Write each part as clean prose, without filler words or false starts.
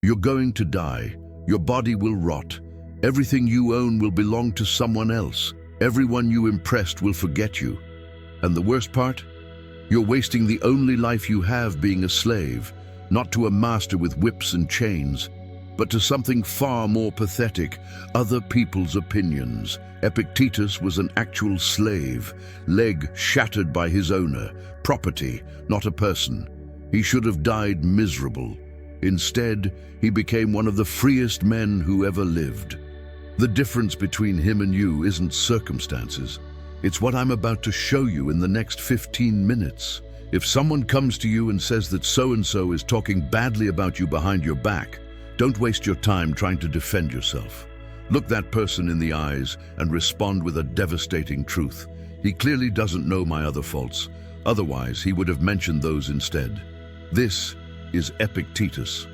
You're going to die. Your body will rot. Everything you own will belong to someone else. Everyone you impressed will forget you. And the worst part? You're wasting the only life you have being a slave, not to a master with whips and chains, but to something far more pathetic, other people's opinions. Epictetus was an actual slave, leg shattered by his owner, property, not a person. He should have died miserable. Instead, he became one of the freest men who ever lived. The difference between him and you isn't circumstances. It's what I'm about to show you in the next 15 minutes. If someone comes to you and says that so-and-so is talking badly about you behind your back, don't waste your time trying to defend yourself. Look that person in the eyes and respond with a devastating truth. He clearly doesn't know my other faults. Otherwise, he would have mentioned those instead. This is Epictetus.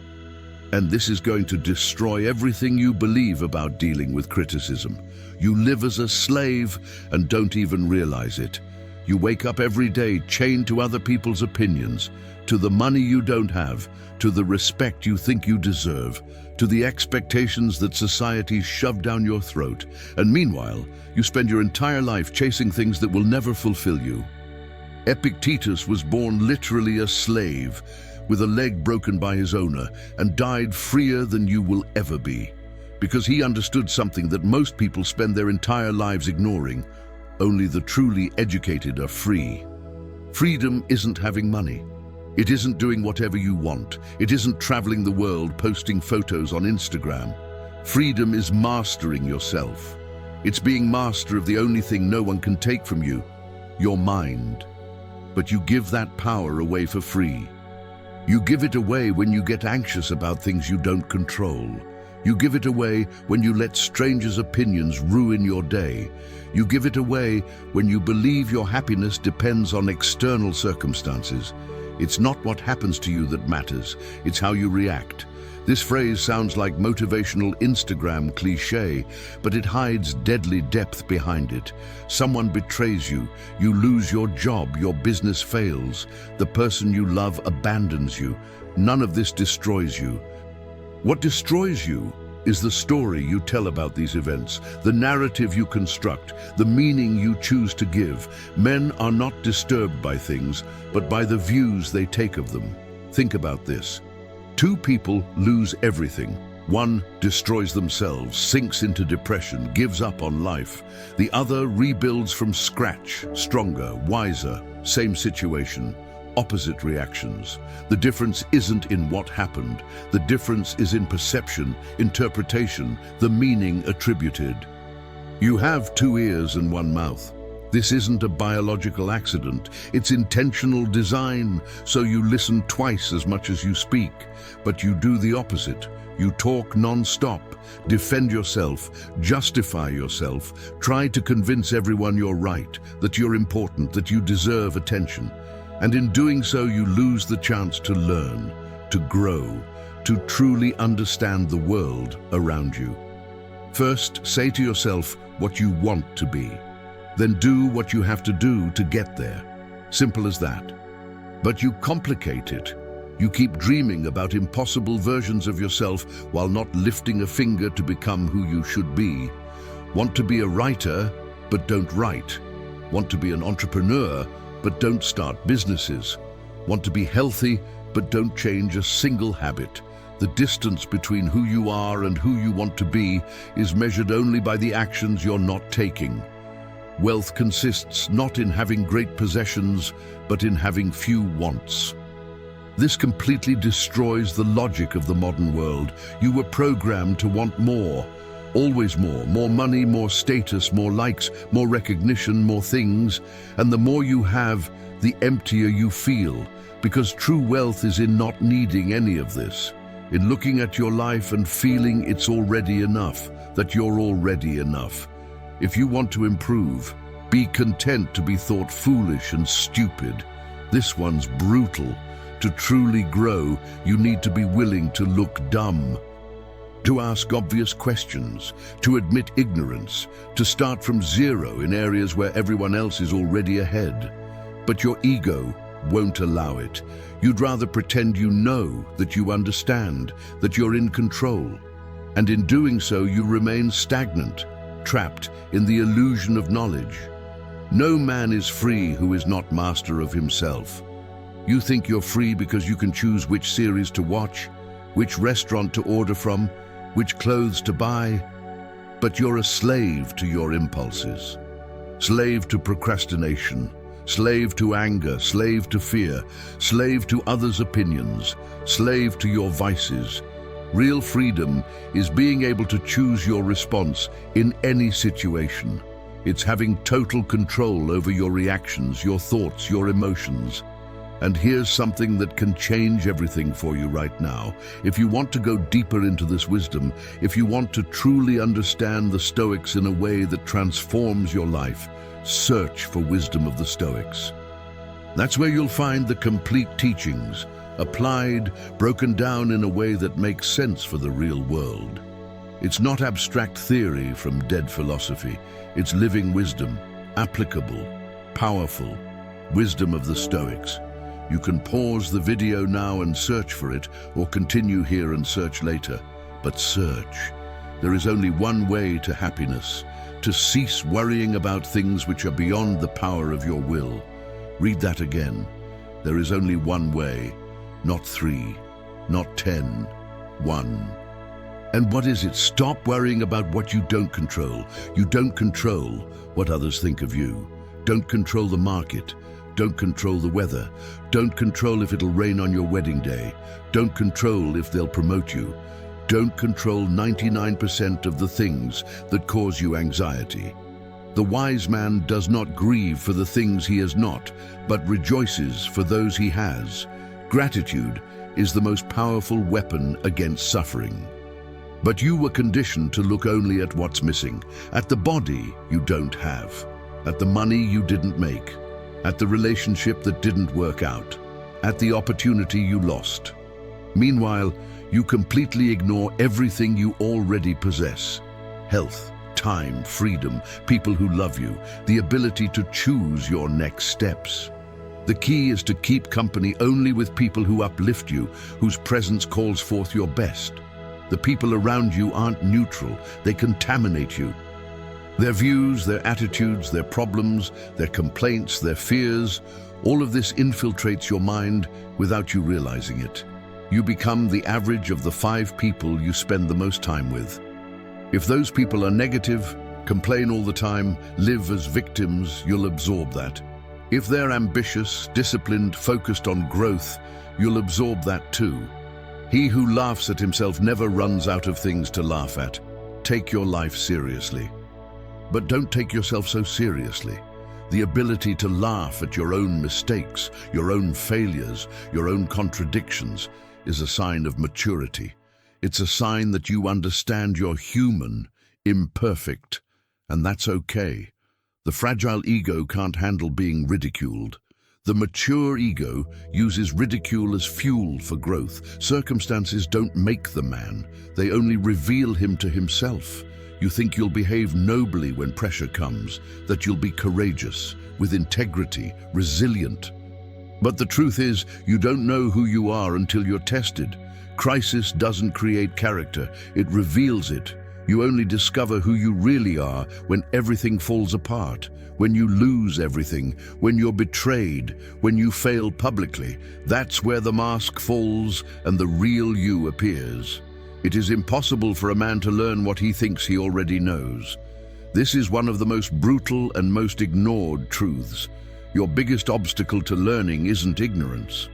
And this is going to destroy everything you believe about dealing with criticism. You live as a slave and don't even realize it. You wake up every day chained to other people's opinions, to the money you don't have, to the respect you think you deserve, to the expectations that society shoved down your throat. And meanwhile, you spend your entire life chasing things that will never fulfill you. Epictetus was born literally a slave, with a leg broken by his owner, and died freer than you will ever be. Because he understood something that most people spend their entire lives ignoring. Only the truly educated are free. Freedom isn't having money. It isn't doing whatever you want. It isn't traveling the world posting photos on Instagram. Freedom is mastering yourself. It's being master of the only thing no one can take from you, your mind. But you give that power away for free. You give it away when you get anxious about things you don't control. You give it away when you let strangers' opinions ruin your day. You give it away when you believe your happiness depends on external circumstances. It's not what happens to you that matters, it's how you react. This phrase sounds like motivational Instagram cliché, but it hides deadly depth behind it. Someone betrays you, you lose your job, your business fails, the person you love abandons you. None of this destroys you. What destroys you is the story you tell about these events, the narrative you construct, the meaning you choose to give. Men are not disturbed by things, but by the views they take of them. Think about this. Two people lose everything. One destroys themselves, sinks into depression, gives up on life. The other rebuilds from scratch, stronger, wiser, same situation, opposite reactions. The difference isn't in what happened. The difference is in perception, interpretation, the meaning attributed. You have 2 ears and 1 mouth. This isn't a biological accident, it's intentional design, so you listen twice as much as you speak. But you do the opposite. You talk non-stop, defend yourself, justify yourself, try to convince everyone you're right, that you're important, that you deserve attention. And in doing so, you lose the chance to learn, to grow, to truly understand the world around you. First, say to yourself what you want to be. Then do what you have to do to get there. Simple as that. But you complicate it. You keep dreaming about impossible versions of yourself while not lifting a finger to become who you should be. Want to be a writer, but don't write. Want to be an entrepreneur, but don't start businesses. Want to be healthy, but don't change a single habit. The distance between who you are and who you want to be is measured only by the actions you're not taking. Wealth consists not in having great possessions, but in having few wants. This completely destroys the logic of the modern world. You were programmed to want more, always more. More money, more status, more likes, more recognition, more things. And the more you have, the emptier you feel, because true wealth is in not needing any of this, in looking at your life and feeling it's already enough, that you're already enough. If you want to improve, be content to be thought foolish and stupid. This one's brutal. To truly grow, you need to be willing to look dumb, to ask obvious questions, to admit ignorance, to start from zero in areas where everyone else is already ahead. But your ego, won't allow it. You'd rather pretend you know, that you understand, that you're in control. And in doing so, you remain stagnant, trapped in the illusion of knowledge. No man is free who is not master of himself. You think you're free because you can choose which series to watch, which restaurant to order from, which clothes to buy, but you're a slave to your impulses. Slave to procrastination, slave to anger, slave to fear, slave to others' opinions, slave to your vices. Real freedom is being able to choose your response in any situation. It's having total control over your reactions, your thoughts, your emotions. And here's something that can change everything for you right now. If you want to go deeper into this wisdom, if you want to truly understand the Stoics in a way that transforms your life, search for wisdom of the Stoics. That's where you'll find the complete teachings, applied, broken down in a way that makes sense for the real world. It's not abstract theory from dead philosophy. It's living wisdom, applicable, powerful, wisdom of the Stoics. You can pause the video now and search for it, or continue here and search later. But search. There is only one way to happiness, to cease worrying about things which are beyond the power of your will. Read that again. There is only one way, not 3, not 10, 1. And what is it? Stop worrying about what you don't control. You don't control what others think of you. Don't control the market. Don't control the weather. Don't control if it'll rain on your wedding day. Don't control if they'll promote you. Don't control 99% of the things that cause you anxiety. The wise man does not grieve for the things he has not, but rejoices for those he has. Gratitude is the most powerful weapon against suffering. But you were conditioned to look only at what's missing, at the body you don't have, at the money you didn't make, at the relationship that didn't work out, at the opportunity you lost. Meanwhile, you completely ignore everything you already possess: health, time, freedom, people who love you, the ability to choose your next steps. The key is to keep company only with people who uplift you, whose presence calls forth your best. The people around you aren't neutral, they contaminate you. Their views, their attitudes, their problems, their complaints, their fears, all of this infiltrates your mind without you realizing it. You become the average of the 5 people you spend the most time with. If those people are negative, complain all the time, live as victims, you'll absorb that. If they're ambitious, disciplined, focused on growth, you'll absorb that too. He who laughs at himself never runs out of things to laugh at. Take your life seriously. But don't take yourself so seriously. The ability to laugh at your own mistakes, your own failures, your own contradictions is a sign of maturity. It's a sign that you understand you're human, imperfect, and that's okay. The fragile ego can't handle being ridiculed. The mature ego uses ridicule as fuel for growth. Circumstances don't make the man, they only reveal him to himself. You think you'll behave nobly when pressure comes, that you'll be courageous, with integrity, resilient. But the truth is, you don't know who you are until you're tested. Crisis doesn't create character, it reveals it. You only discover who you really are when everything falls apart, when you lose everything, when you're betrayed, when you fail publicly. That's where the mask falls and the real you appears. It is impossible for a man to learn what he thinks he already knows. This is one of the most brutal and most ignored truths. Your biggest obstacle to learning isn't ignorance.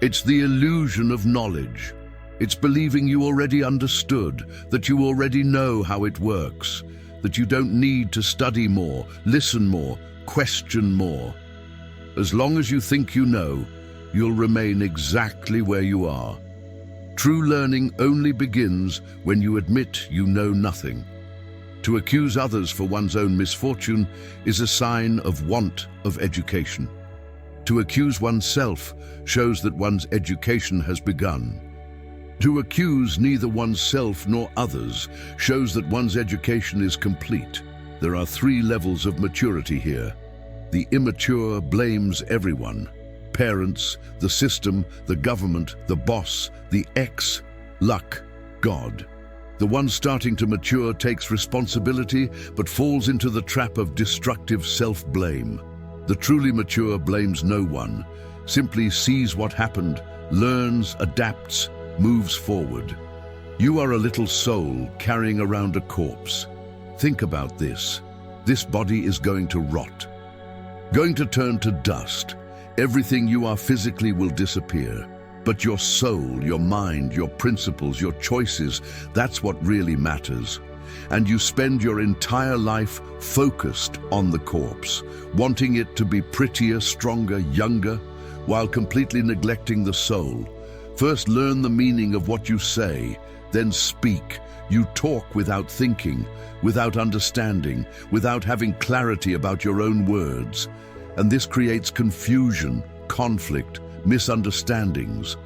It's the illusion of knowledge. It's believing you already understood, that you already know how it works, that you don't need to study more, listen more, question more. As long as you think you know, you'll remain exactly where you are. True learning only begins when you admit you know nothing. To accuse others for one's own misfortune is a sign of want of education. To accuse oneself shows that one's education has begun. To accuse neither oneself nor others shows that one's education is complete. There are 3 levels of maturity here. The immature blames everyone. parents, the system, the government, the boss, the ex, luck, God. The one starting to mature takes responsibility but falls into the trap of destructive self-blame. The truly mature blames no one, simply sees what happened, learns, adapts, moves forward. You are a little soul carrying around a corpse. Think about this. This body is going to rot, going to turn to dust. Everything you are physically will disappear. But your soul, your mind, your principles, your choices, that's what really matters. And you spend your entire life focused on the corpse, wanting it to be prettier, stronger, younger, while completely neglecting the soul. First, learn the meaning of what you say, then speak. You talk without thinking, without understanding, without having clarity about your own words. And this creates confusion, conflict, misunderstandings.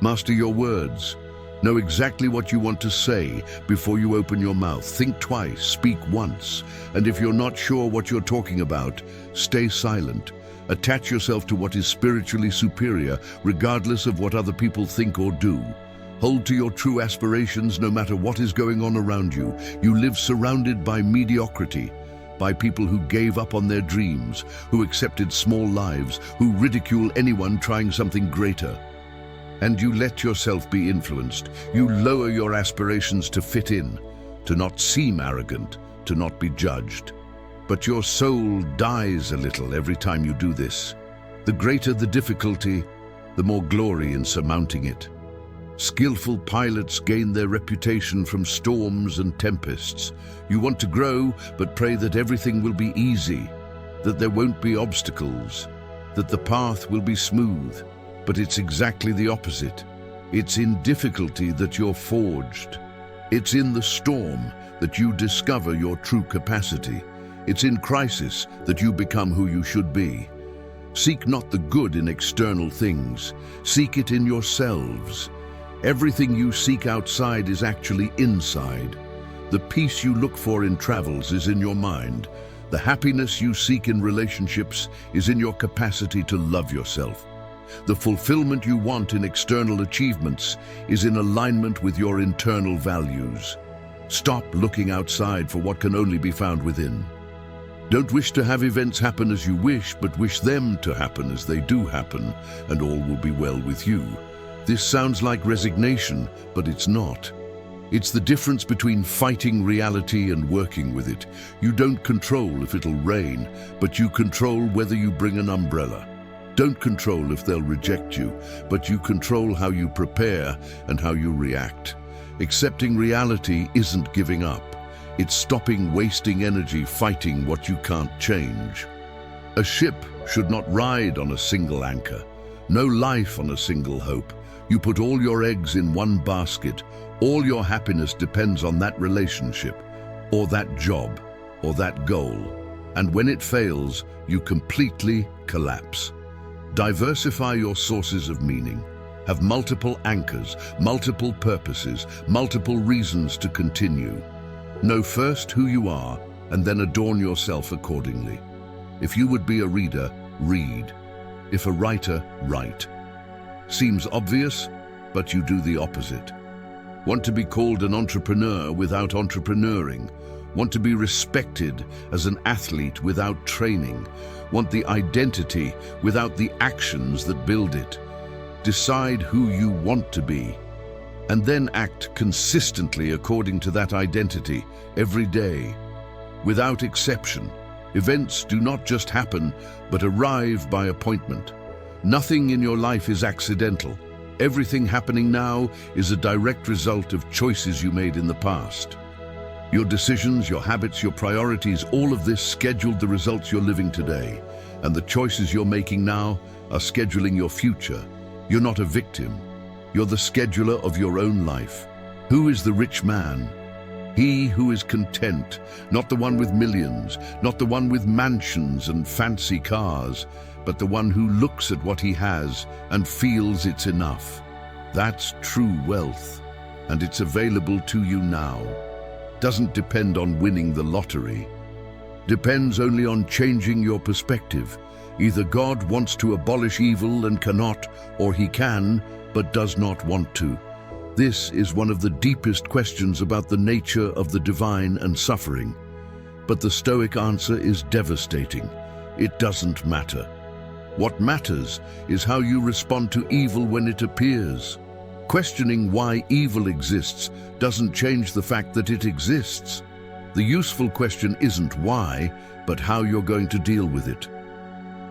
Master your words. Know exactly what you want to say before you open your mouth. Think twice, speak once. And if you're not sure what you're talking about, stay silent. Attach yourself to what is spiritually superior, regardless of what other people think or do. Hold to your true aspirations no matter what is going on around you. You live surrounded by mediocrity, by people who gave up on their dreams, who accepted small lives, who ridicule anyone trying something greater. And you let yourself be influenced. You lower your aspirations to fit in, to not seem arrogant, to not be judged. But your soul dies a little every time you do this. The greater the difficulty, the more glory in surmounting it. Skillful pilots gain their reputation from storms and tempests. You want to grow, but pray that everything will be easy, that there won't be obstacles, that the path will be smooth. But it's exactly the opposite. It's in difficulty that you're forged. It's in the storm that you discover your true capacity. It's in crisis that you become who you should be. Seek not the good in external things. Seek it in yourselves. Everything you seek outside is actually inside. The peace you look for in travels is in your mind. The happiness you seek in relationships is in your capacity to love yourself. The fulfillment you want in external achievements is in alignment with your internal values. Stop looking outside for what can only be found within. Don't wish to have events happen as you wish, but wish them to happen as they do happen, and all will be well with you. This sounds like resignation, but it's not. It's the difference between fighting reality and working with it. You don't control if it'll rain, but you control whether you bring an umbrella. Don't control if they'll reject you, but you control how you prepare and how you react. Accepting reality isn't giving up. It's stopping wasting energy fighting what you can't change. A ship should not ride on a single anchor. No life on a single hope. You put all your eggs in one basket. All your happiness depends on that relationship, or that job, or that goal. And when it fails, you completely collapse. Diversify your sources of meaning. Have multiple anchors, multiple purposes, multiple reasons to continue. Know first who you are, and then adorn yourself accordingly. If you would be a reader, read. If a writer, write. Seems obvious, but you do the opposite. Want to be called an entrepreneur without entrepreneuring. Want to be respected as an athlete without training. Want the identity without the actions that build it. Decide who you want to be, and then act consistently according to that identity every day. Without exception, events do not just happen, but arrive by appointment. Nothing in your life is accidental. Everything happening now is a direct result of choices you made in the past. Your decisions, your habits, your priorities, all of this scheduled the results you're living today. And the choices you're making now are scheduling your future. You're not a victim. You're the scheduler of your own life. Who is the rich man? He who is content, not the one with millions, not the one with mansions and fancy cars, but the one who looks at what he has and feels it's enough. That's true wealth, and it's available to you now. Doesn't depend on winning the lottery. Depends only on changing your perspective, Either God wants to abolish evil and cannot, or he can, but does not want to. This is one of the deepest questions about the nature of the divine and suffering. But the Stoic answer is devastating. It doesn't matter. What matters is how you respond to evil when it appears. Questioning why evil exists doesn't change the fact that it exists. The useful question isn't why, but how you're going to deal with it.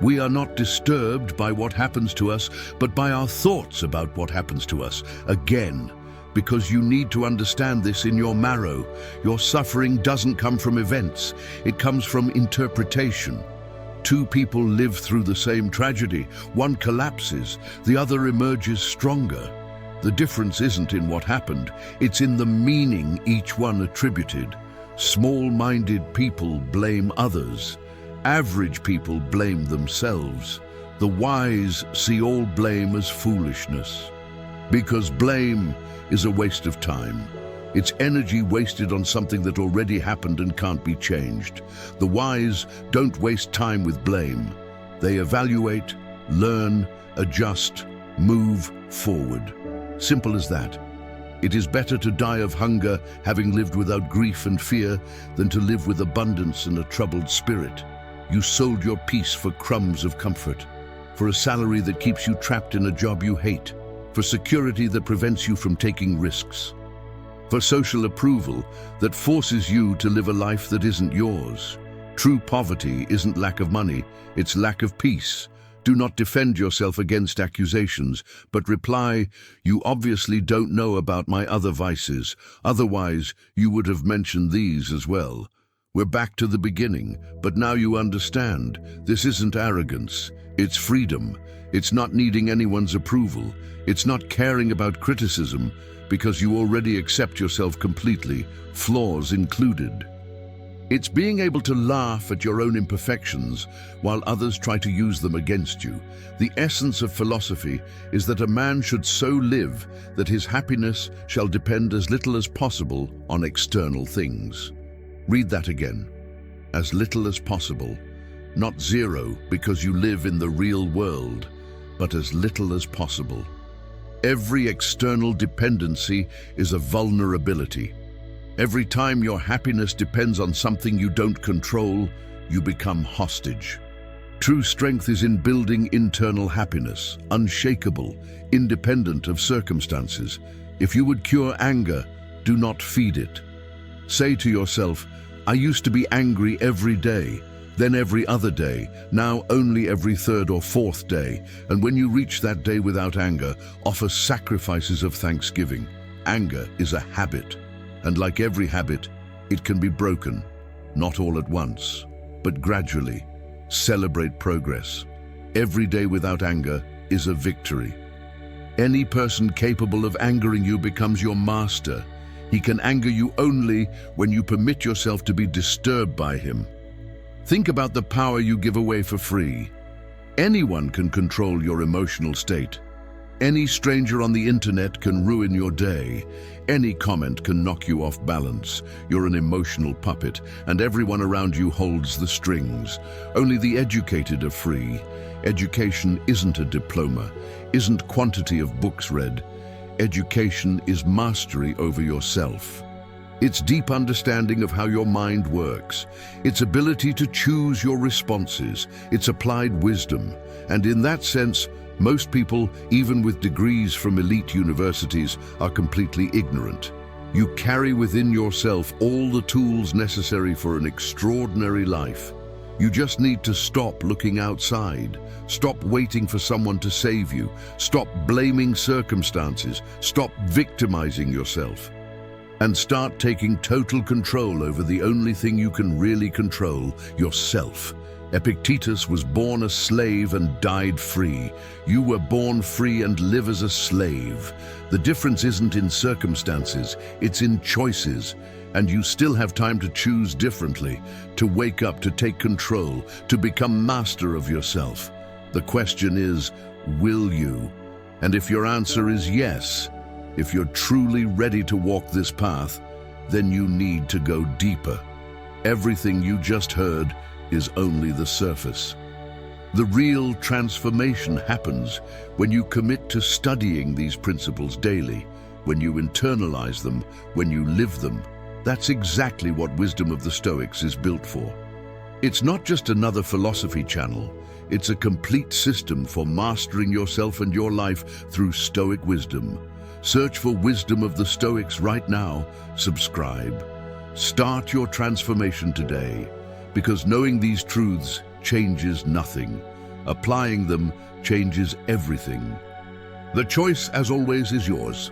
We are not disturbed by what happens to us, but by our thoughts about what happens to us. Again, because you need to understand this in your marrow. Your suffering doesn't come from events, it comes from interpretation. Two people live through the same tragedy. One collapses, the other emerges stronger. The difference isn't in what happened, it's in the meaning each one attributed. Small-minded people blame others. Average people blame themselves. The wise see all blame as foolishness. Because blame is a waste of time. It's energy wasted on something that already happened and can't be changed. The wise don't waste time with blame. They evaluate, learn, adjust, move forward. Simple as that. It is better to die of hunger, having lived without grief and fear, than to live with abundance and a troubled spirit. You sold your peace for crumbs of comfort, for a salary that keeps you trapped in a job you hate, for security that prevents you from taking risks, for social approval that forces you to live a life that isn't yours. True poverty isn't lack of money, it's lack of peace. Do not defend yourself against accusations, but reply, "You obviously don't know about my other vices, otherwise you would have mentioned these as well." We're back to the beginning, but now you understand. This isn't arrogance, it's freedom. It's not needing anyone's approval. It's not caring about criticism, because you already accept yourself completely, flaws included. It's being able to laugh at your own imperfections while others try to use them against you. The essence of philosophy is that a man should so live that his happiness shall depend as little as possible on external things. Read that again. As little as possible. Not zero because you live in the real world, but as little as possible. Every external dependency is a vulnerability. Every time your happiness depends on something you don't control, you become hostage. True strength is in building internal happiness, unshakable, independent of circumstances. If you would cure anger, do not feed it. Say to yourself, "I used to be angry every day, then every other day, now only every third or fourth day." And when you reach that day without anger, offer sacrifices of thanksgiving. Anger is a habit. And like every habit, it can be broken, not all at once, but gradually. Celebrate progress. Every day without anger is a victory. Any person capable of angering you becomes your master. He can anger you only when you permit yourself to be disturbed by him. Think about the power you give away for free. Anyone can control your emotional state. Any stranger on the internet can ruin your day. Any comment can knock you off balance. You're an emotional puppet, and everyone around you holds the strings. Only the educated are free. Education isn't a diploma, isn't quantity of books read. Education is mastery over yourself. It's deep understanding of how your mind works, its ability to choose your responses, its applied wisdom. And in that sense, most people, even with degrees from elite universities, are completely ignorant. You carry within yourself all the tools necessary for an extraordinary life. You just need to stop looking outside, stop waiting for someone to save you, stop blaming circumstances, stop victimizing yourself, and start taking total control over the only thing you can really control, yourself. Epictetus was born a slave and died free. You were born free and live as a slave. The difference isn't in circumstances, it's in choices. And you still have time to choose differently, to wake up, to take control, to become master of yourself. The question is, will you? And if your answer is yes, if you're truly ready to walk this path, then you need to go deeper. Everything you just heard is only the surface. The real transformation happens when you commit to studying these principles daily, when you internalize them, when you live them. That's exactly what Wisdom of the Stoics is built for. It's not just another philosophy channel, it's a complete system for mastering yourself and your life through Stoic wisdom. Search for Wisdom of the Stoics right now, subscribe. Start your transformation today, because knowing these truths changes nothing. Applying them changes everything. The choice, as always, is yours.